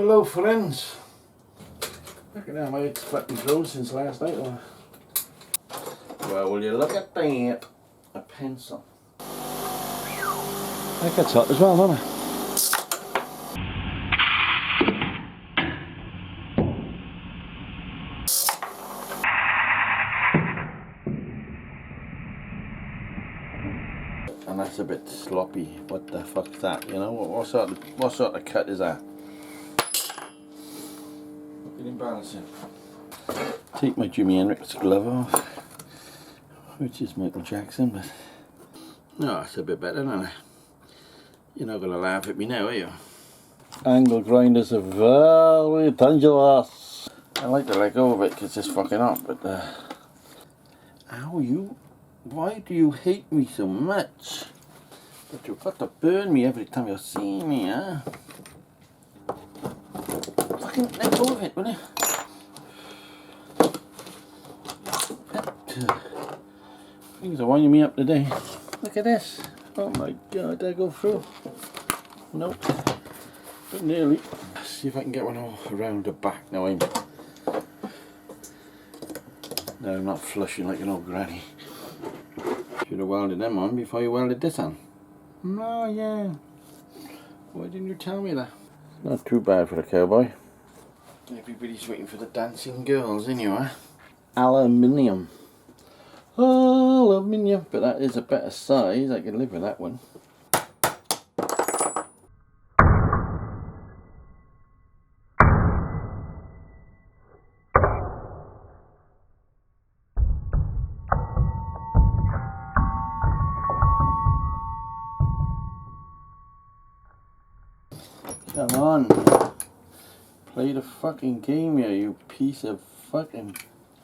Hello friends. Look at that, my head's fucking frozen since last night. Well, will you look at that? A pencil. That gets hot as well, doesn't it? And that's a bit sloppy. What the fuck's that? You know, what sort of cut is that? Fucking embarrassing. Take my Jimi Hendrix glove off, which is Michael Jackson, but no, it's a bit better, isn't it? You're not gonna laugh at me now, are you? Angle grinders are very dangerous. I like to let go of it because it's fucking hot, but why do you hate me so much? But you've got to burn me every time you see me, huh? Fucking let go of it, will you? Things are winding me up today. Look at this. Oh my god, did I go through? Nope. But nearly. Let's see if I can get one all around the back now. No, I'm not flushing like an old granny. Should have welded them on before you welded this on. Oh yeah. Why didn't you tell me that? Not too bad for a cowboy. Everybody's waiting for the dancing girls, ain't you, huh? Aluminium. Aluminium. But that is a better size. I can live with that one. Come on. Play the fucking game here, you piece of fucking...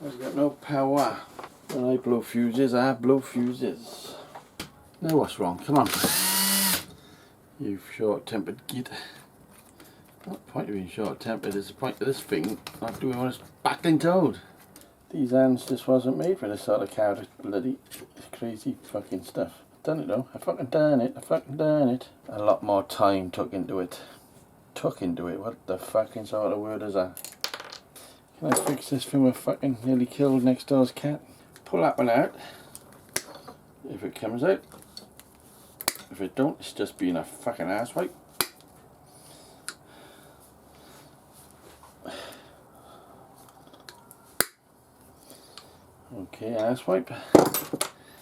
I've got no power. When I blow fuses, I blow fuses. Now what's wrong? Come on. You short-tempered git. What point of being short-tempered is the point of this thing not doing what it's battling told. These hands just wasn't made for this sort of cow bloody crazy fucking stuff. Done it though. I fucking done it. A lot more time took into it. What the fucking sort of word is that? Can I fix this thing with fucking nearly killed next door's cat? Pull that one out. If it comes out. If it don't, it's just being a fucking asswipe. Okay, asswipe.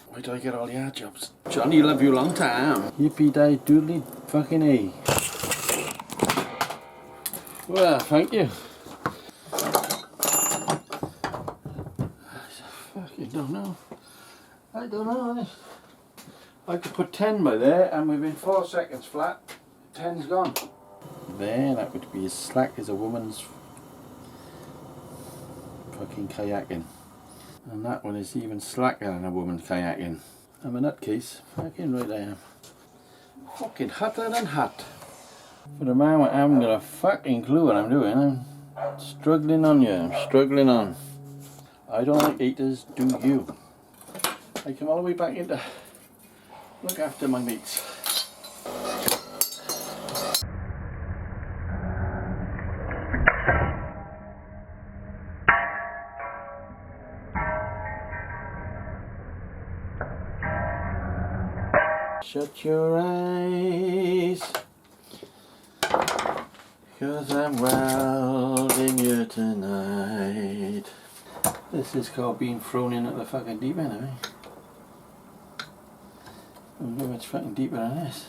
Why do I get all the hard jobs? Johnny, love you long time. Yippee die doodly fucking A. Well, thank you. I don't know. I could put 10 by there and within 4 seconds flat, 10's gone. There, that would be as slack as a woman's fucking kayaking. And that one is even slacker than a woman's kayaking. I'm a nutcase. Fucking right I am. Fucking hotter than hot. For the moment I haven't got a fucking clue what I'm doing. I'm struggling on you. I'm struggling on. I don't like eaters, do you? I come all the way back in to look after my mates. Shut your eyes, 'cause I'm welding you tonight. This is called being thrown in at the fucking deep end, I think. I don't know much fucking deeper than this.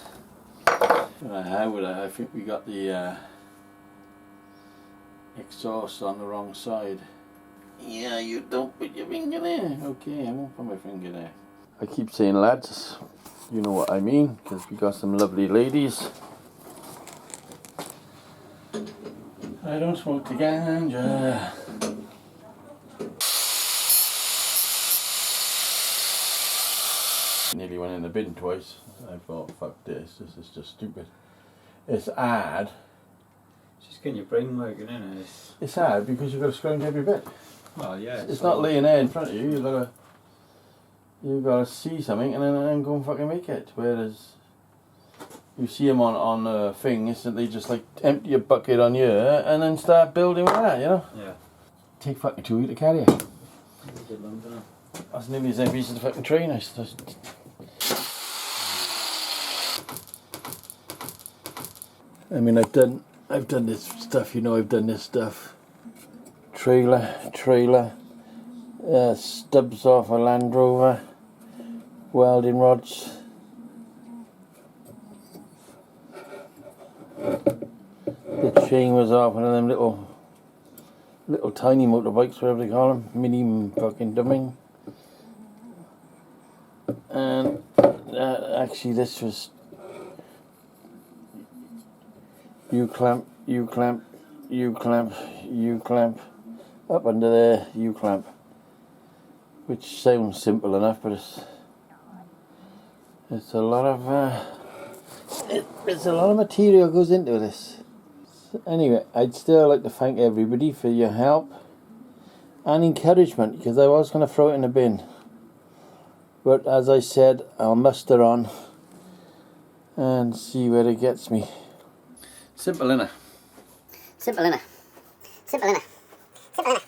I think we got the exhaust on the wrong side. Yeah, you don't put your finger there. Okay, I won't put my finger there. I keep saying lads, you know what I mean, because we got some lovely ladies. I don't smoke the ganja. Nearly went in the bin twice. I thought, fuck this is just stupid. It's hard. It's just getting your brain working, isn't it? It's hard because you've got to scrounge every bit. Well, yeah. It's not laying there in front of you. You've got to see something and then go and fucking make it. Whereas, You see them on a thing, isn't they? Just like empty a bucket on you and then start building with that, you know? Yeah. Take fucking 2 weeks to carry it. It's a good lump, isn't it? That's nearly the same piece of the fucking train. I mean, I've done this stuff, you know. I've done this stuff. Trailer, stubs off a Land Rover, welding rods. The chain was off one of them little tiny motorbikes, whatever they call them, mini fucking dumbing. And actually, this was U-clamp, up under there, U-clamp, which sounds simple enough, but it's a lot of it's a lot of material goes into this. Anyway, I'd still like to thank everybody for your help and encouragement, because I was going to throw it in a bin, but as I said, I'll muster on and see where it gets me. Simple, innit? Simple, innit? Simple, innit? Simple, innit?